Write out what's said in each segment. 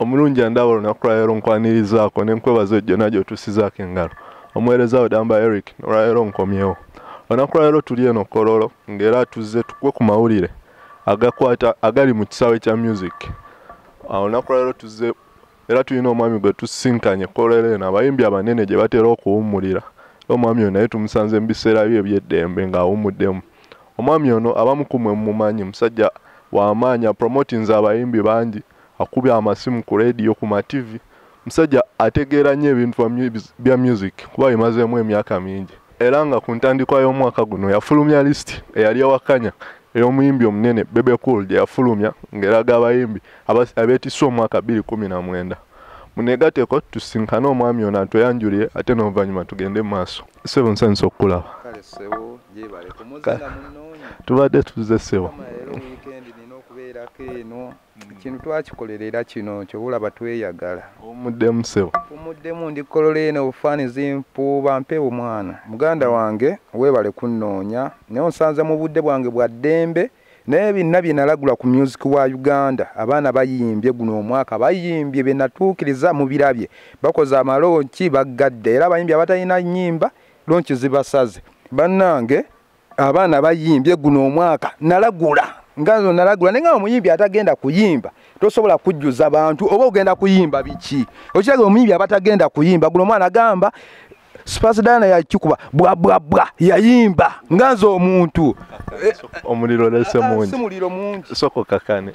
omulungi andaba olunaku lwaleero nkwanirizaako ne nkwebaza ojjo nagyo tusizaako engalo omuweereza we Damba Eric olwaleero nkomyewo olunaku lwaleero tuli eno Kololo ng'era tuzze tukwe ku mawulire agali mu kisaawe kya music olunaku lwaleero tuzze era tulina omwami gwe tusisinkanye Kololo eno abayimbi abanene gye batera okuwummulira omwami ono naye tumusanze mu biseera bye eby'eddembe ng'awummuddemu omwami ono abamu ku mmwe mumumanyi musajja w'amaanyi apromotinze abayimbi bangi akubya amasimu ku radio ku ma TV musajja ategeera nnyo ebintu bya music kuba bimazeemu emyaka mingi era nga ku ntandikwa y'omwaka guno yafulumya list eyali ewakanya ey'omuyimbi omunene Bebe Cool gye yafulumya ng'eraga abayimbi abeetisse omwaka 2019 muneegateeko tusinkane omwami ono atweyanjuliye ate n'oluvannyuma tugende mu maaso ssebo nsanyusa okukulaba tubadde tuzze ssebo kintu twakikolerera kino kyobulaba tweyagala omuddemu ssebo omuddemu ndi Kololo eno obufaanizi mpuuba mpeewo mwana muganda wange weebale kunnoonya naye onsanze mu budde bwange bwa ddembe naye binna bye nalagula ku music wa Uganda abaana bayimbye guno omwaka bayimbye bye natuukiriza mu birabye bakoze amalonki baggadde era abayimbi abatalina nnyimba lonki zibasaze bannange abaana bayimbye guno omwaka nalagula ngazo nalagula nenga omuyimbi atagenda kuyimba tosobola kujjuza abantu oba ogenda kuyimba biki okiraga omuyimbi abatagenda kuyimba guno mwana agamba Spasidana ya kikuba bwa yayimba ngazo omuntu omuliro lese mungi simuliro mungi soko kakane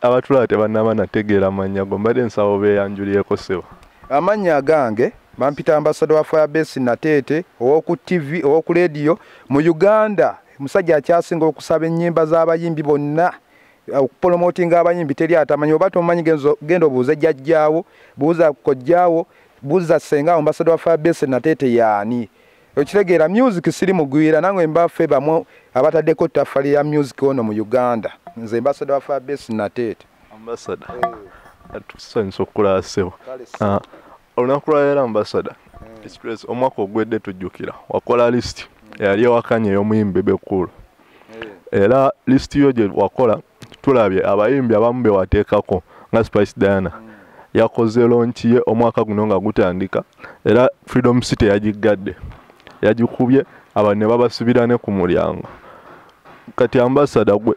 abatula tebannaba nategeera amannya go mbadde nsabo beyanjuliyeko ssebo amanya gange bampita ambassador wa Firebase Natete owoku TV owoku radio mu Uganda musajja akyasinga okusaba ennyimba z'abayimbi bonna okupromotinga abayimbi teri atamanyi oba tomanyi genda obuuze jjajjaawo buuza kojjaawo buuza senga ambassador wa Firebase Natete yaani okitegeera music siri mugwira nangwe mbaffe bamu abataddeko ttafali ya music ono mu Uganda nze ambassador wa Firebase Natete ambassador atusanyusa okulaba ssebo olunaku lwaleero ambassador express omwaka ogwedde tujjukira wakola list yali ewakanya ey'omuyimbi Bebe Cool era list yo gye wakola tulabye abayimbi abamu be wateekako nga Spice Diana yakoze lonki ye omwaka guno nga gutandika era Freedom City yagiggadde yagikubye abantu ne babasibira ne ku mulyango kati ambassador gwe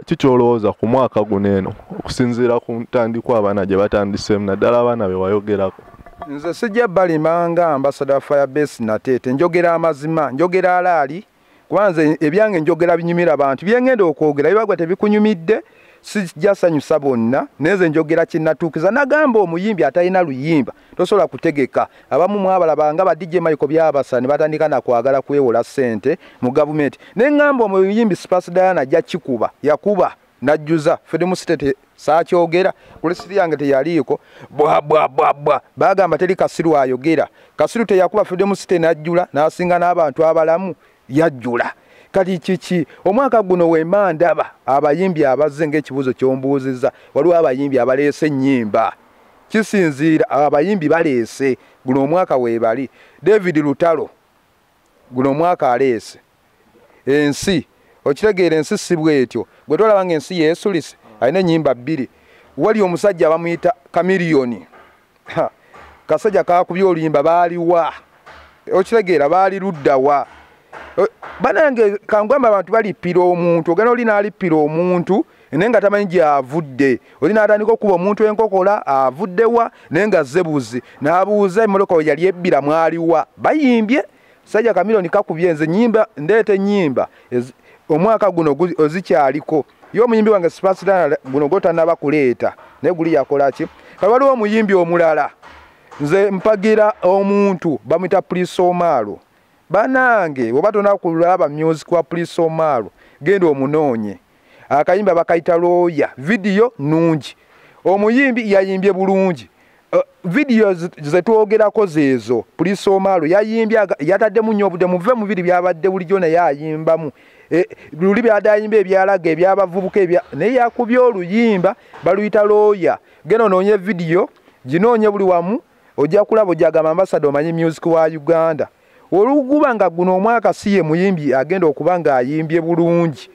kikyolowooza ku mwaka guno eno okusinziira ku ntandikwa abaana gye batandiseemu naddala abaana be wayogerako nze sijja balimanga ambassador wa Firebase Natete njogera amazima njogera alaali kwanze ebyange njogera binyumira abantu byengenda okwogera bibagwa tebikunyumidde sijja sanyusa bonna neze njogera kinnatuukiza nagamba omuyimbi atalina luyimba tosobola kutegeka abamu mwabalabanga ba DJ Michael byabasani batandika na kwagala kwewola ssente mu gavumenti nengamba omuyimbi Spasidana ajja kikuba yakuba najjuza Freedom City saakyogera kulesiri yange teyaliiko bwa bagamba teri Kasiru ayogera Kasiru teyakuba Freedom City najjula nasinga n'abantu abalamu yajjula kati kiki omwaka guno wema ndaba abayimbi abazze ng'ekibuzo kyombuuziza waliwo abayimbi abaleese ennyimba kisinziira abayimbi baleese guno omwaka weebali David Lutalo guno omwaka aleese ensi okitegeera ensi si bwetyo gwe tolaba ng'ensi yeesulise alina ennyimba 2 wali omusajja bamuyita Kamiliyoni kasajja kakubye oluyimba baaliwa okitegeera baali luddawa banange kangwamba abantu balipira omuntu ogenda oli n'alipira omuntu nenga tamanyi gy'avudde oli n'atandika okuba omuntu enkokola avuddewa nenga zebuzi n'abuuza emmoloka we yali ebbira mwaliwa bayimbye sajja Kamiliyoni kakubye nze nnyimba ndeeta ennyimba omwaka guno ozikyaliko yo omuyimbi wange Spasidana guno gotannaba kuleeta naye guli yakola ki kale waliwo omuyimbi omulala nze mpagira omuntu bamuyita Prince Omaro banange oba tonakulaba music wa Prince Omaro genda omunoonye akayimba bakayita looya video nungi omuyimbi yayimbye bulungi video zetwogerako zeezo Prince Omaro yayimbye yataddemu nnyo obudde muve mu biri byabadde bulijjo naye ayimbamu luli byadayimba ebyalaga ebyabavubuka naye yakubye oluyimba baluyita looya genda onoonye video ginoonye buli wamu ojja kulaba ojagamba ambassador omanyi music wa Uganda oluguba nga guno omwaka siye muyimbi agenda okuba nga ayimbye bulungi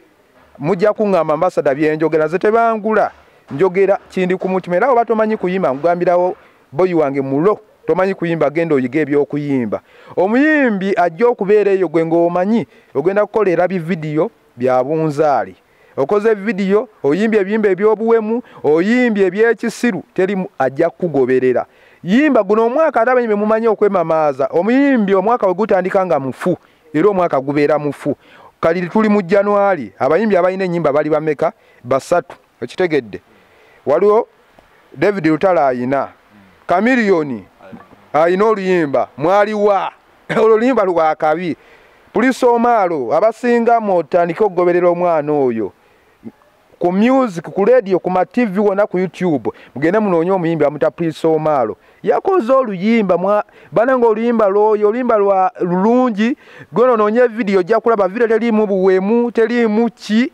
mujja kuŋŋamba ambassador byenjogera ze tebangula njogera kindi ku mutima era oba tomanyi kuyimba nkugambirawo boyi wange mulo tomanyi kuyimba genda oyiga ebyokuyimba omuyimbi ajja okubeera eyo gwe ng'omanyi ogenda kukolera bividiyo bya bunzaali okoze vidiyo oyimbye ebiyimba ebyobuwemu oyimbye ebyekisiru teri ajja kugoberera yimba guno omwaka ate abayimbi mumanyi okwemamaaza omuyimbi omwaka we gutandika nga mufu era omwaka gubeera mufu kali tuli mu January abayimbi abalina ennyimba bali bameka basatu okitegedde waliwo David Lutala ayina Chameleone ayina oluyimba mwaliwa oluyimba lwa kabi Police Omaro abasinga motandika okugoberera omwana oyo ku music ku radio ku ma TV wona ku YouTube mugende munoonye omuyimbi amuta Police Omaro yakoze oluyimba bananga oluyimba lwoyo oluyimba lwa lulungi gono noonye video jja kulaba video telimu buwemu telimu ki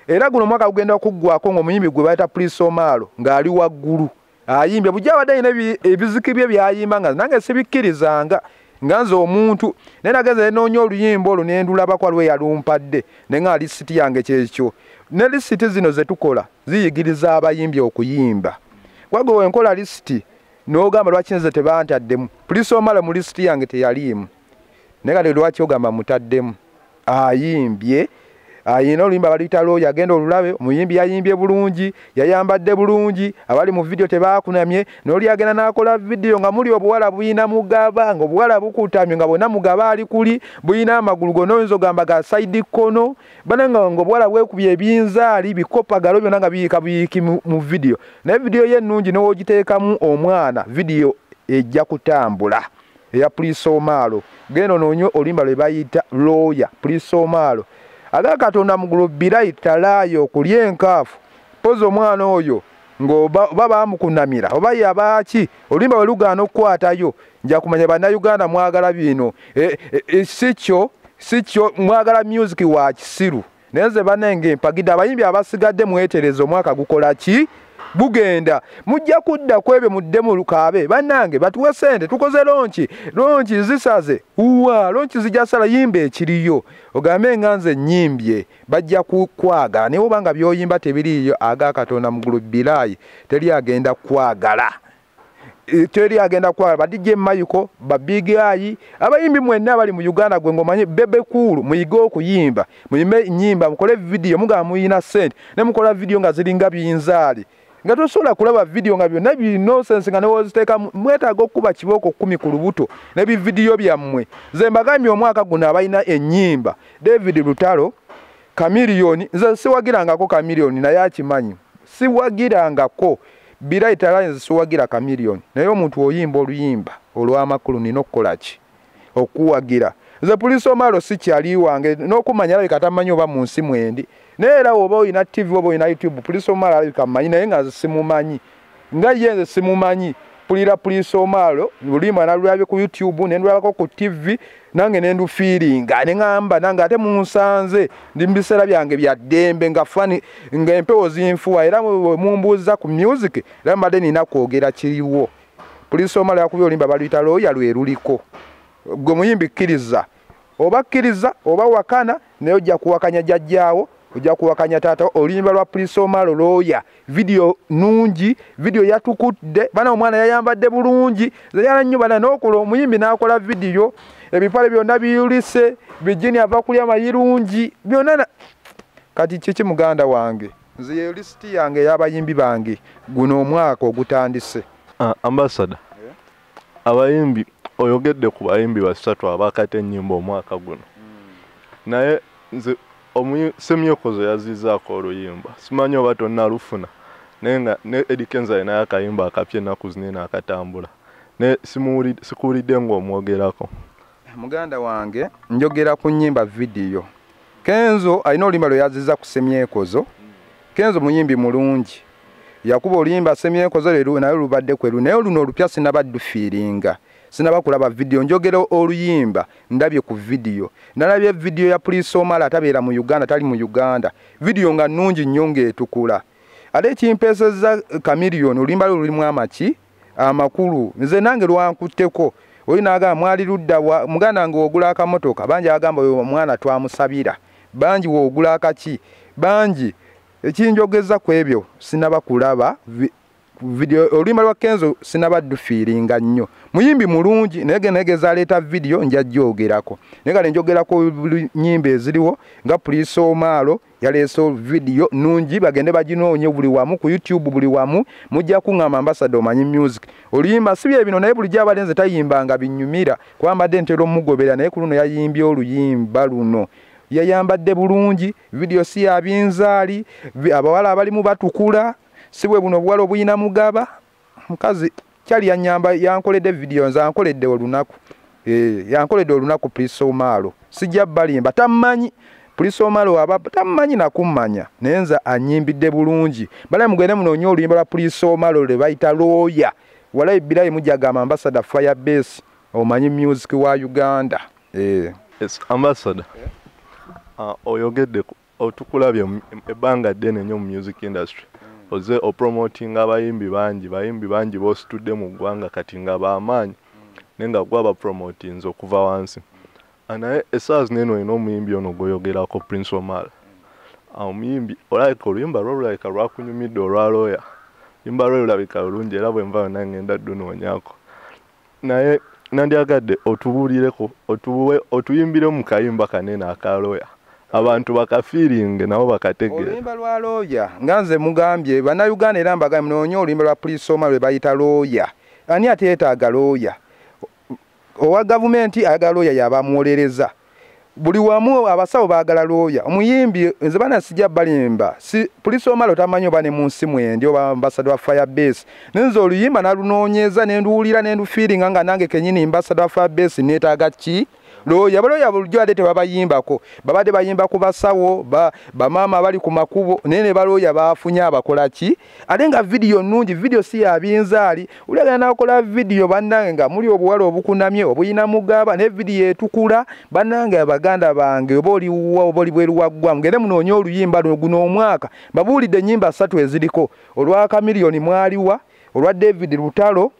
era guno mwaka gugenda okuggwako ng'omuyimbi gwe bayita Police Omaro ng'ali waggulu ayimbye bujja abadde ayina ebiziki bye byayimba nga nange sibikkirizanga nga nze omuntu naye nageze noonya oluyimba olwo ne ndulaba kwa lwe yalumpadde ne nga lisiti yange kyekyo ne lisiti zino ze tukola ziyigiriza abayimbi okuyimba wagwe wenkola lisiti n'ogamba lwaki nze tebantaddemu Police Omaro mu lisiti yange teyaliimu naye kati lwaki ogamba mutaddemu ayimbye ayina oluyimba baluyita looyo agenda olulabe omuyimbi yayimbye bulungi yayambadde bulungi abali mu video tebaakunamye n'oli agenda n'akola video nga muli obuwala buyina mugaba nga obuwala bukutamye nga bwonna mugaba ali kuli buyina amagulu gonna oyinza ogamba ga side kono bananga nga obuwala bwekubye ebinzaali bikopagalo byonna nga biyiki mu video naye video ye ennungi n'ogiteekamu omwana video ejja kutambula eya Police Omaro genda onoonye oluyimba lwe bayita lawyer Police Omaro aga Katonda mugulu birai talayo kulya enkaafu pozo omwana oyo ng'oba baamukunamira oba yabaaki oluyimba we lugaana okukwatayo nja kumanya bannayuganda mwagala bino sikyo mwagala music wa kisiru naye nze banenge mpagidde abayimbi abasigadde mwetereza omwaka gukola ki bugenda mujja kudda kwebyo muddemu lukaabe bannange batuwe sente tukoze lonchi zisaze lonchi zijja sala yimba ekiriyo ogambe nga nze nyimbye bajja kukwagala naye obanga byoyimba tebiriyo aga Katonda mugulu birayi teri agenda kwagala badije Mayiko babigi ayi abayimbi mwenna bali mu Uganda gwe ngomanye bebe cool muyigo okuyimba muyime nyimba mukole video muga muyina sente ne mukola video nga ziringa byinzaali nga tosobola kulaba video nga byonna bi nonsense nga newoziteeka mwetaaga okuba kiboko 10 ku lubuto ne bi video byammwe nze mbagambye omwaka guno abalina ennyimba David Lutalo Chameleone nze siwagirangako Chameleone naye akimanyi siwagirangako Birai Talayo siwagira Chameleone naye omuntu oyimba oluyimba olw'amakulu nina okukola ki okuwagira nze Police Omaro si kyali wange n'okumanya alabika tamanyi oba mu nsi mwendi naye era oba oyina TV oba oyina YouTube Police Omaro alabika mmanyi naye nga simumanyi nga ye nze simumanyi pulira Police Omaro oluyimba nalulabye ku YouTube nendulabako ku TV nange nendu feelinga ne ngamba nange ate munsanze ndi mbisera byange bya ddembe nga fani nga empewo zinfuwa era mumbuuza ku music era mbadde nina kwogera kiriwo Police Omaro yakubye oluyimba baluyita lawyer lwe luliko gwe muyimbi kkiriza oba wakana naye ojja kuwakanya jjajjaawo ojja kuwakanya taata oluyimba lwa Police Omaro lawyer video nungi video yatukudde bana omwana yayambadde bulungi zeyala nnyo bana n'okola omuyimbi n'akola video ebipale byonna biyulise bijini ava kulya mayirungi byonna kati kiki muganda wange nze ye list yange y'abayimbi bange guno omwaka ogutandise ambassador abayimbi oyogedde ku bayimbi basatu abakate ennyimba omwaka guno naye nze semyokozo yazizaako oluyimba simanyi oba tonna lufuna naye nga ne Eddie Kenzo alinayo akayimba akapya ennaku zino nakatambula naye sikuwulidde ng'omwogerako muganda wange njogera ku nnyimba video Kenzo alina oluyimba lwe yaziza ku semyekozo Kenzo muyimbi mulungi yakuba oluyimba semyekozo leero naye lubadde kweru naye luno olupya sinabaddufiiringa sinaba kulaba video njogera oluyimba ndabye ku video nalabye video ya Police Omaro atabeera mu Uganda tali mu Uganda video nga nnungi nnyo ng'etukula ate kimpeseza Chameleone oluyimba lulimu amaki amakulu nze nange lwankutteko olina agamba mwali ludda muganda nga ogula akamotoka bangi agamba oyo omwana twamusabira bangi woogula akaki bangi ekinjogeza ku ebyo sinaba kulaba video oluyimba lwa Kenzo sinaba dufiringa nnyo muyimbi mulungi negeza aleta video njajjogerako negale njogerako nyimba eziriwo nga Police Omaro yaleso video nungi bagende baginoonye buli wamu ku YouTube buli wamu mujja kuŋŋamba Ambassador Omanyi Music oluyimba sibye bino naye buli jabalenze tayimbanga binyumira kwambadde ntero mugobera naye kuluno yayimbye oluyimba luno yayambadde bulungi video si abinzaali abawala abali mu batukula sibwe buno bwalo buyina mugaba mukazi kyali yanyamba yankoledde video nza ankoledde olunaku yankoledde olunaku Police Omaro sijja balimba tamanyi Police Omaro aba tamanyi nakummanya nenza anyimbidde bulungi bala mugende munoonye oluyimba lwa Police Omaro le bayita lawyer wala ibirayi mujagamba Ambassador Firebase Omanyi Music wa Uganda yes Ambassador oyogedde otukulabye ebbanga ddene nnyo mu music industry oze opromoting bayimbi bangi bositudde mu ggwanga kati nga bamaanyi nenga gwaba promoting okuva wansi naye esaazi neno ino omuyimbi ono goyogerako Prince Omaro omuyimbi olabika oluyimba lwolulabika lwakunyumidde olwa lawyer yimba lwolulabika lulungi era bwe nva yonna ngenda ddunoonyako naye nandyagadde otubuulireko otuyimbire mu kayimba kanene aka lawyer abantu bakafiringe nabo bakategera oluyimba lwa lawyer nganze mugambye bannayuganda era mbagambe munoonye oluyimba lwa Police Omaro lwe bayita lawyer ani ate yeetaaga lawyer owa gavumenti ayagala lawyer yabamuwolereza buli wamu abasawo baagala lawyer omuyimbi nze bana sijja balimba Police Omaro tamanyi oba ne mu nsi mwendi oba Ambassador wa Firebase nenze oluyimba nalunoonyeza nenduwulira nendufiiringa nga nange kenyini Ambassador wa Firebase neetaaga ki lawyer baloya bulijjo ate tebabayimbako babadde bayimba ku basawo bamaama bali ku makubo nene baloya bafunye abakola ki ate nga video nnungi video si yabinzaali ulagana nakola video bannange nga muli obuwala obukunamye obuyina mugaba ne video etukula bannange abaganda bange oba oliwa oba oli bweru waggwa mugende munoonye oluyimba guno omwaka babuulidde ennyimba 3 eziriko olwa Chameleone mwaliwa olwa David Lutalo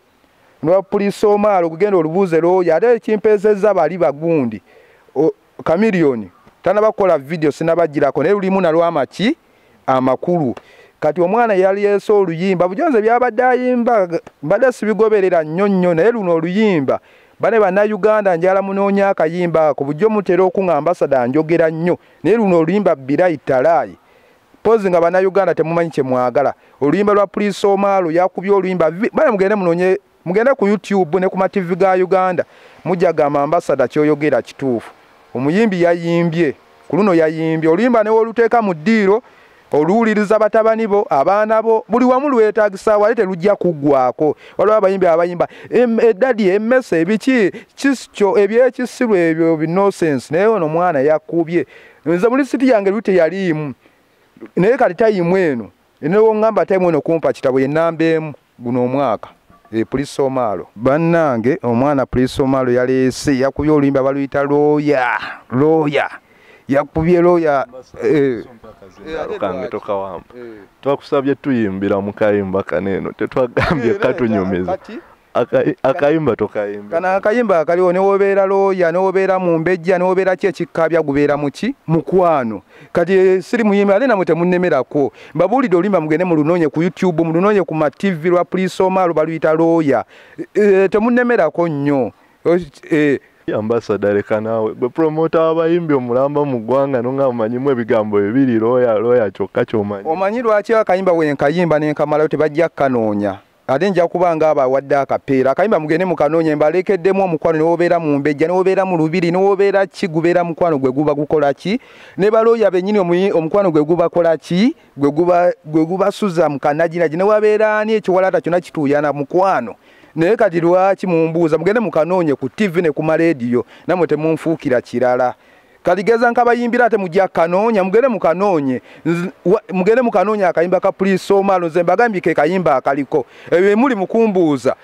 no Police Omaro kugenda olubuze lawyer ate ekimpezeza bali bagundi Chameleone tanabakola video sinabagirako naye lulimu nalwamaki amakulu kati omwana yali yeso oluyimba bujonze byabadde ayimba mbadde sibigoberera nnyo naye luno oluyimba bane bannayuganda njala munoonya akayimba ku bujjo mutera okuŋŋamba Ambassador njogera nnyo naye luno oluyimba birayi talaayi pozi nga bannayuganda temumanyi kye mwagala oluyimba lwa Police Omaro yakubye oluyimba bane mugende munoonye mugende ku YouTube ne ku TV ga Uganda mujagamba Ambassador kyoyogera kituufu omuyimbi yayimbye kuluno yayimbye oluyimba ne oluteeka mu ddiiro oluwuliriza batabani bo abaana bo buli wamu lwetaagisa walete lujja kuggwako waliwo abayimbi abayimba eddadi emmese ebiki kisyo ebyekisiru ebyo binonsense naye ono mwana yakubye nze muri siti yange lute yaliimu naye kati tayimu eno enewo ngamba tayimu eno kumpa kitabo yennambeemu guno omwaka Police Omaro bannange omwana Police Omaro yaleese yakubye oluyimba baluyita lawyer yakubye lawyer kange tokawamba twakusabye tuyimbira mu kayimba kaneno tetwagambye katunyumiza akayimba tokayimba kana akayimba kaliwo ne wobeera lawyer ne wobeera mu mbejja ne wobeera ki ekikabya gubeera muki mukwano kati siri muyimba ale namwe temunnemerako mbabuulidde oluyimba mugende mulunoonye ku YouTube mulunoonye ku TV lwa Police Omaro baluyita lawyer temunnemerako nnyo Ambassador leka naawe gwe promoter abayimbi omulamba mu ggwanga nonga omanyimu ebigambo bibiri lawyer kyokka kyomanyi omanyi lwaki akayimba wenkayimba nenkamalayo tebajja kanoonya ate nja kubanga abawadde akapeera akayimba mugende mukanoonya mbalekeddemu omukwano ne wobeera mu mbejja ne wobeera mu lubiri ne wobeera ki gubeera mukwano gwe guba gukola ki ne balooya bennyini omukwano gwe guba kola ki gwe gubasuza mu kanaginaji ne wabeera ani ekiwalata kyonna kituuyana mukwano naye kati lwaki mumbuuza mugende mukanoonye ku TV ne ku maleediyo namwe temunfuukira kirala kaligeza nkabayimbira ate mujja kanoonya mugende mukanoonya akayimba ka Police Omaro nze mbagambye ke kayimba akaliko ebyo muli mukumbuuza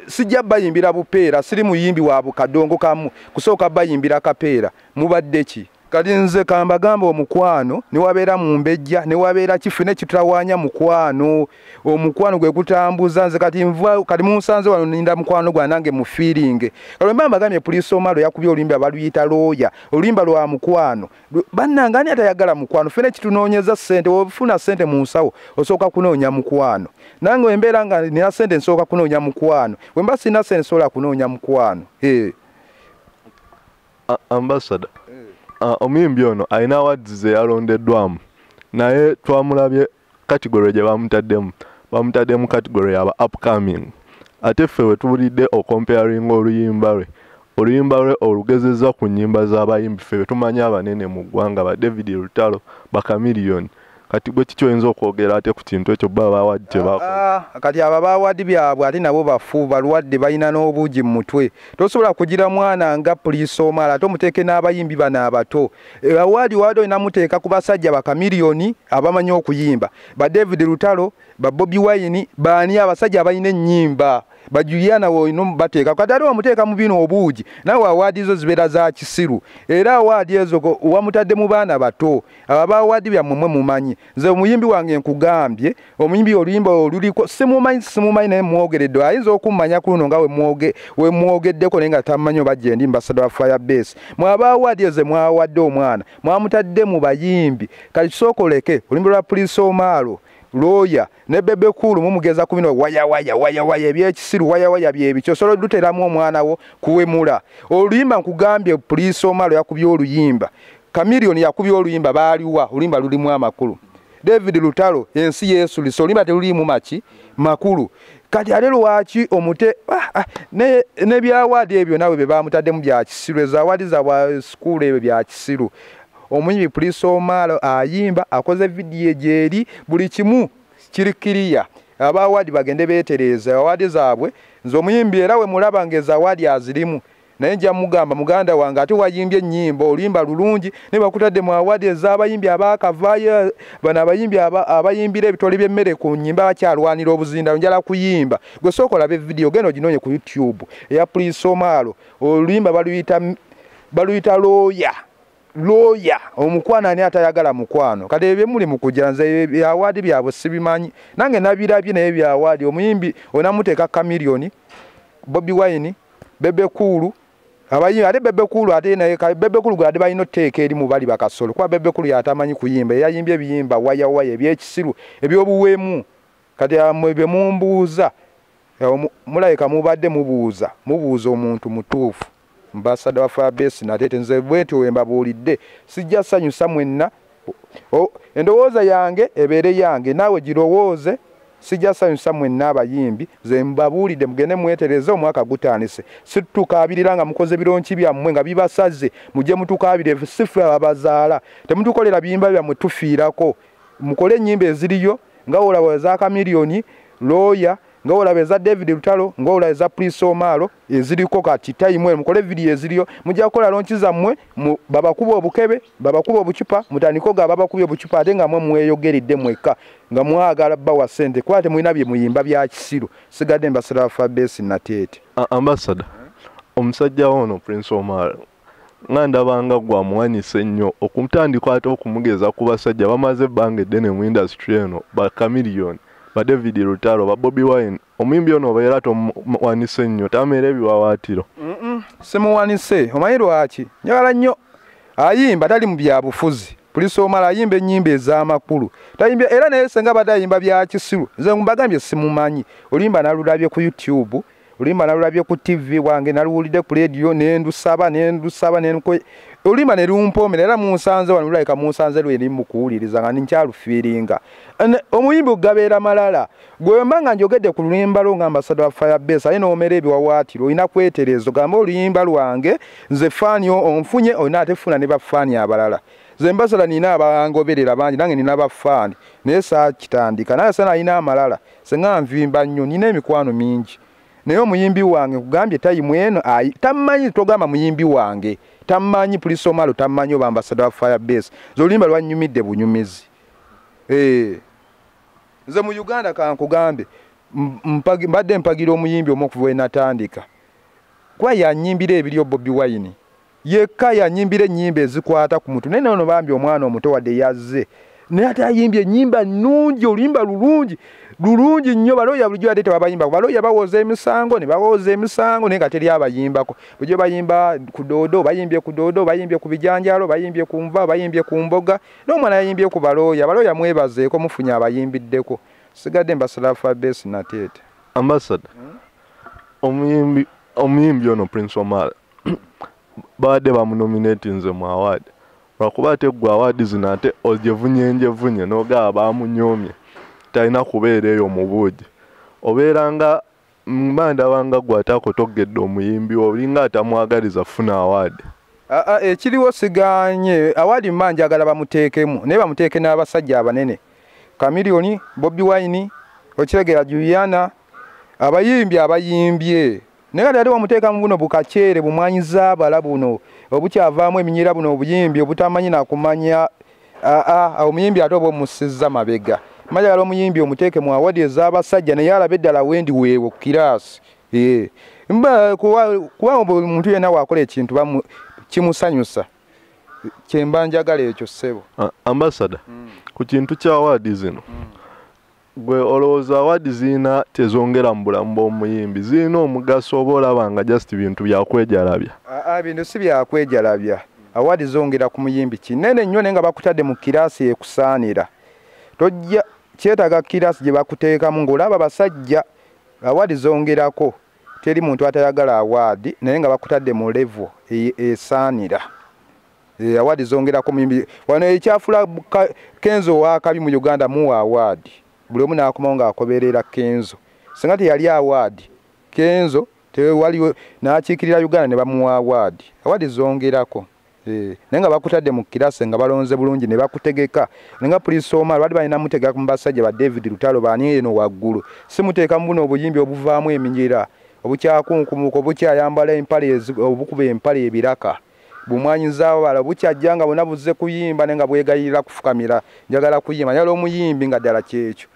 sijja bayimbira bupeera siri muyimbi wa bukadongo kamu kusooka bayimbira kapeera mubadde ki kati nze kambagamba omukwano ne wabeera mu mbejja ne wabeera kifune kitawanya mukwano omukwano gwe kutambuza nze kati nva kati munsanze wano ninda mukwano gwa nange mu feeling kale mbamba gamye police omalo yakubye olimba baluyita lawyer olimba lwa mukwano bannanga ani atayagala mukwano fene kitunoonyeza sente ofuna sente mu nsawo osooka kunoonya mukwano nange embeera nga nina sente nsooka kunoonya mukwano wemba sina sente sola kunoonya mukwano ambassador omuyimbi ono alina awards ze yalondeddwamu naye twamulabye category gye bamutaddemu category yaba upcoming ate ffe we tuwulidde comparing oluyimba lwe olugezezza ku nnyimba z'abayimbi ffe tumanya abanene mu ggwanga ba David Lutalo ba Chameleone kati gwe kikyoyinza okwogera ate ku kintu ekyo baba awadi tebakola kati aba bawadi byabwe ate nabo bafu balwadde balina n'obuugi mu mutwe tosobola kugira mwana nga police omala ate omuteeke n'abayimbi bano abato awadi wadi olina muteeka ku basajja ba Chameleone abamanyi okuyimba ba David Lutalo ba Bobi Wine baani abasajja abalina ennyimba Bajuliana wo ino bateeka katali wamuteeka mu bino obuugi nawe awadi zo zibeera za kisiru era awadi ezo wamutadde mu baana bato aba awadi byammwe mumanyi nze omuyimbi wange nkugambye omuyimbi oluyimba oluliko simumanyi naye mwogeredde ayinza okummanya kuno nga we mwogeddeko naye nga tamanyi oba gye ndi ambassador wa Firebase mwaba awadi eze mwawadde omwana mwamutadde mu bayimbi kati kisookoleke oluyimbi lwa Police Omalo lawyer ne Bebe Cool mumugeza ku bino waya ebyekisiru waya byebikyo solo duteramu omwana wo kuwemula oluyimba nkugambye Police Omalo yakubye oluyimba Chameleone yakubye oluyimba baaliwa oluyimba lulimu amakulu David Lutalo ensi Yesu lisolimba telulimu machi makulu kati ale lwaki omute ne byawadi ebyo nawe be bamutadde mu bya kisiru ezawadi za wa school ebyo bya kisiru omuyimbi Police Omalo ayimba akoze video gyeri buli kimu kirikiriya abawadi bagende beetereza awadi zaabwe nzo omuyimbi era we mulaba ngeza awadi azirimu naye nja mugamba muganda wange ate wayimbye ennyimba olimba lulungi ne bakutadde mu awadi ez'abayimbi abakavayo bana abayimbi abayimbira ebitole by'emmere ku nnyimba bakyalwanira obuzinda njala kuyimba gwe sooka olabe video geno ginoonye ku YouTube eya Police Omalo oluyimba baluyita lawyer omukwana ani atayagala mukwano kati ebyo muli mu kujja nze byawadi byabwe sibimanyi nange nabirabye naye byawadi omuyimbi onamuteeka Chameleone Bobi Wine Bebe Cool abayimbi ate Bebe Cool ate naye Bebe Cool gwe ate balina otteeka eri mu bali bakasolo kuba Bebe Cool yatamanyi kuyimba yayimbye ebiyimba waya ebyekisiru ebyobuweemu kati bye mumbuuza mulabika mubadde mubuuza omuntu mutuufu ambassador wa Firebase natete nze bwete wembabuulidde sijja sanyusa mwenna endowooza yange ebeere yange naawe girowooze sijja sanyusa mwenna abayimbi ze mbabuulidde mugende mwetereze omwaka gutandise situkaabirira nga mukoze bironki byammwe nga bibasaze mujje mutukaabire sife abazaala temutukolera biyimba byammwe tufiirako mukole ennyimba eziriyo nga olaba za Chameleone lawyer nga olaba eza David Lutalo nga olaba eza Police Omalo eziriko kati time mukole video eziriyo mujja kukola lonchi zammwe babakuba obukebe babakuba obucupa mutandiko ga babakuba obucupa ate nga mwe mweyogeredde mweka nga mwagala bawa sente kwate mwina bye muyimba bya kisiru sigadde ambassador wa Firebase natete ambassador omusajja ono Prince Omalo ngandabanga gwa muwanise nnyo okumutandika ate okumugeza ku basajja bamaze ebbanga eddene mu industry eno ba Chameleone ba David Lutalo ba Bobi Wine omuyimbi ono obeera tomuwanise nnyo tameera ebiwawaatiro simuwanise omanyi lwaki njagala nnyo ayimba tali mu byabufuzi Police Omalo ayimba ennyimba ez'amakulu tayimba era naye senga badayimba bya kisiru nze mbagambye simumanyi olimba nalulabye ku YouTube olimba nalulabye ku TV wange naluwulidde ku radio nendusaba olimba ne lumpomera era munsanze wano lulabika munsanze lweri mukuwuliriza nga nkyalufiiringa omuyimbi ogabeera malala gwemba nga njogedde ku luyimba lwo nga ambassador wa Firebase aye n'omera ebiwawaatiro olina kweterezo gamba oluyimba lwange nze faani onfunye olina ate funa ne bafaani abalala nze mbasala nina abangoberera bangi nange nina bafaani naye saakitandika naye sana alina amalala senga nvimba nnyo nina emikwano mingi naye omuyimbi wange kugambye tayimu eno tamanyi togamba muyimbi wange tamanyi Police Omalo tamanyi oba ambassador wa Firebase zolimba lwanyumidde bunyumizi nze mu Uganda kankugambe mbadde mpagira omuyimbi omu okuva we natandika kwa yanyimbira ebiryo Bobi Wine yekka yanyimbira ennyimba ezikwata ku mutu naye nono bambi omwana omuto wadde yazze naye ate ayimbye ennyimba nnungi oluyimba lulungi nnyo balooya bulijjo ate tebabayimbako balooya bawoza emisango ne bawooza emisango naye nga teri abayimbako bulijjo bayimba ku doodo bayimbye ku doodo bayimbye ku bijanjalo bayimbye ku nva bayimbye ku mboga n'omwana yayimbye ku balooya mwebazeeko mufunye abayimbiddeko sigadde mbasala Fabrice Nateete Ambassador omuyimbi ono Prince Omala baadde bamunominate nze mu award lwakuba ate gwe award zino ate ogyevunyenjevunye n'ogaba baamunyoomye talina kubeera eyo mu buugi obeera nga mbandabanga gwe ate akotogedde omuyimbi olinga atamwagaliza funa award ekiriwo siganye award mma njagala bamuteekemu naye bamuteeke n'abasajja abanene Chameleone Bobi Wine okiregera Juliana abayimbye naye ate bamuteeka mu buno bukaceere bumwanyiza abala buno obukyavaamu eminyira buno obuyimbi obutamanyi nakumanya omuyimbi ate oba omusizza mabega majagala omuyimbi omuteeke mu awadi ez'abasajja naye alabe eddala wendi weewo ku kiraasi kuba omuntu yenna waakola ekintu kimusanyusa kyemba njagala ekyo ssebo Ambassador ku kintu kya awadi zino gwe olowooza awadi ziina tezongera mu bulamu bw'omuyimbi ziina omugaso oba olaba nga just bintu byakwejalabya bintu si byakwejalabya awadi zongera ku muyimbi kinene nnyo naye nga bakutadde mu kiraasi ekusaanira tojja kyetaaga kiraasi gye bakuteekamu ng'olaba basajja awadi zongerako teri muntu atayagala awadi naye nga bakutadde mu level esaanira awadi zongerako muyimbi wano ekyafula Kenzo wakabi mu Uganda muwa awadi buli omu n'akomawo ng'akoberera Kenzo singa teyali awadi Kenzo tewaliwo n'akiikirira Uganda ne bamuwa awadi zongerako naye nga bakutadde mu kirase nga balonze bulungi ne bakutegeka nga Prince Omala bali balina mutegeka mu basajja ba David Lutalo bani eno waggulu simuteeka mu buno obuyimbi obuvaamu eminyira obukyakunkumuka obukyayambala empale obukuba empale ebiraka bumwanyiza wala bukyajjanga bona buzze kuyimba nenga bwegayirira kufukamira njagala kuyimba yalo omuyimbi nga ddala kyekyo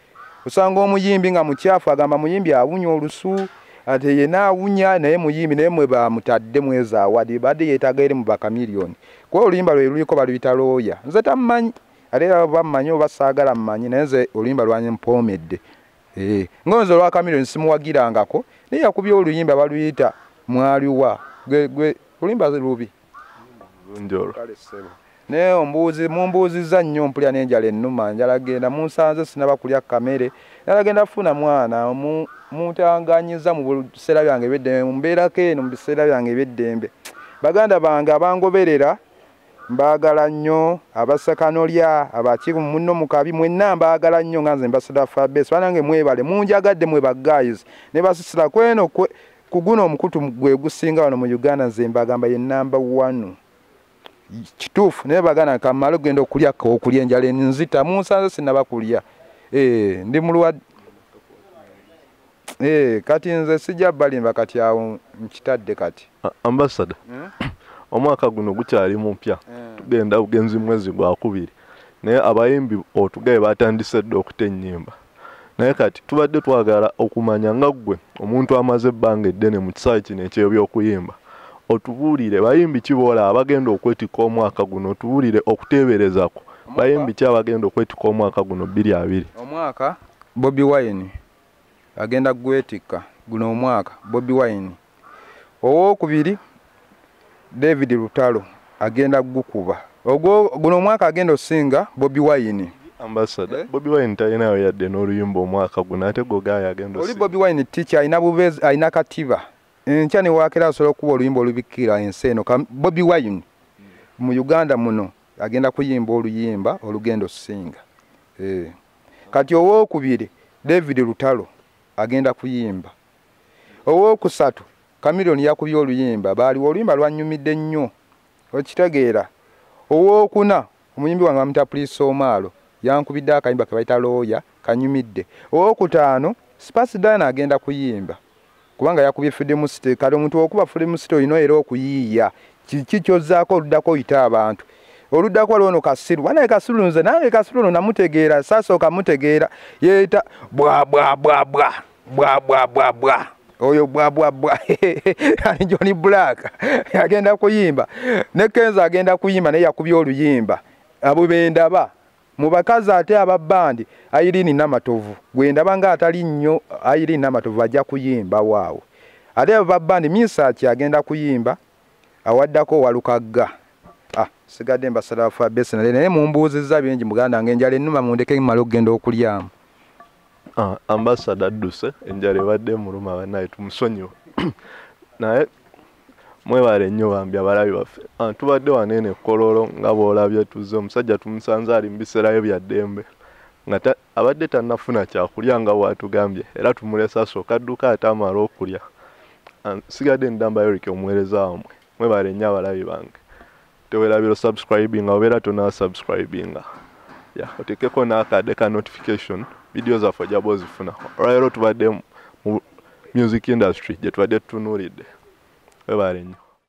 usanga omuyimbi nga mukyafu agamba muyimbi awunya olusu ate yena awunya naye muyimbi naye mwe bamutadde mweza awadi badde yeetagere mu Chameleone kwa oluyimba lwe luliko baluyita looya nze tammanyi ate bammanyi oba saagala mmanyi naye nze oluyimba lwanye mpomedde ngonzo lwa Chameleone simuwagirangako naye yakubye oluyimba baluyita mwaliwa gwe oluyimba lubi njolo ne mumbuuziza nnyo mpulya n'enjala ennuma njala genda munsanze sinaba kulya kamere njala genda funa mwana muntanganyiza mu biseera byange eby'eddembe mumbeerako eno mu biseera byange eby'eddembe baganda bange abangoberera mbaagala nnyo abasakanolya abakiku munno mukabi mwenna mbaagala nnyo nga nze Ambassador Fabrice banange mwebale munjagadde mwe guys ne basisira kweno ku guno omukutu gwe gusinga wano mu Uganda nze mbagamba ye number 1 kituufu naye bagana kamala ogenda okulya okulya enjala enzita munsanze sinaba kulya ndi mulwa kati nze sijja balimba kati awo nkitadde kati Ambassador omwaka guno gukyali mupya tugenda bugenzi mwezi gwa kubiri naye abayimbi otugaye batandise dde okutennyimba naye kati tubadde twagala okumanya nga ggwe omuntu amaze ebbanga eddene mu kisaawe kino eky'ebyokuyimba otubuulire bayimbi kiboola abagenda okwetika omwaka guno otubuulire okuteeberezako bayimbi ki abagenda okwetika omwaka guno 2020 omwaka Bobi Wine agenda gwetika guno omwaka Bobi Wine owokubiri David Lutalo agenda gukuba guno omwaka agenda osinga Bobi Wine Ambassador Bobi Wine talinayo yadde n'oluyimba omwaka guno ate gogaya agenda oli Bobi Wine teacher ayina bubezi ayina katiba nchane wakera asobola kuba oluyimba olubikira ensi eno Bobi Wine mu Uganda muno agenda kuyimba oluyimba olugendo osinga kati owokubiri David Lutalo agenda kuyimba owokusatu Chameleone yakubye oluyimba bali oluyimba lwanyumidde nnyo okitegeera owokuna omuyimbi wange bamuta Prince Omala yankubidde akayimba ke bayita looya kanyumidde owokutaano Spice Diana agenda kuyimba kubanga yakubye Freedom City kale omuntu okuba Freedom City olina era okuyiiya kikyozaako oluddako oyita abantu oluddako lwono Kasiru banaye Kasiru nze nange Kasiru ono namutegeera sasooka mutegeera yeeta bwa bwa bwa bwa bwa bwa bwa bwa oyo bwa ani Johnny Black agenda kuyimba ne Kenzo agenda kuyimba ne yakubya oluyimba abo bendaba mu bakazi ate ababandi Irene Namatovu gwendaba nga atali nnyo Irene Namatovu ajja kuyimba waawo ate ababandi Misachi agenda kuyimba awaddako Walukagga sigadde mbasala fa bese naye mumbuuzizza bingi muganda ng'enjala ennuma mundeke mmala okugenda okulyamu. Ambassador Duse enjala ebadde muluma bannaye tumusonyiwe naye mwebale nnyo bambi abalabi baffe tubadde waneene Kololo nga bw'olabye tuzze omusajja tumusanze ali mu biseerayo bya ddembe nga abadde tannafuna kyakulya nga bw'atugambye era tumulesa sooka adduka ate amala okulya. Sigadde ndamba Eric omuweereza wamwe mwebale nnyo abalabi bange teweerabira subscribing obeera tonasubscribinga oteekeko n'akadde ka notification video zaffe ojja bw'ozifuna. Olwaleero tubadde mu music industry gye tubadde tutunuulidde. Mwebale nnyo.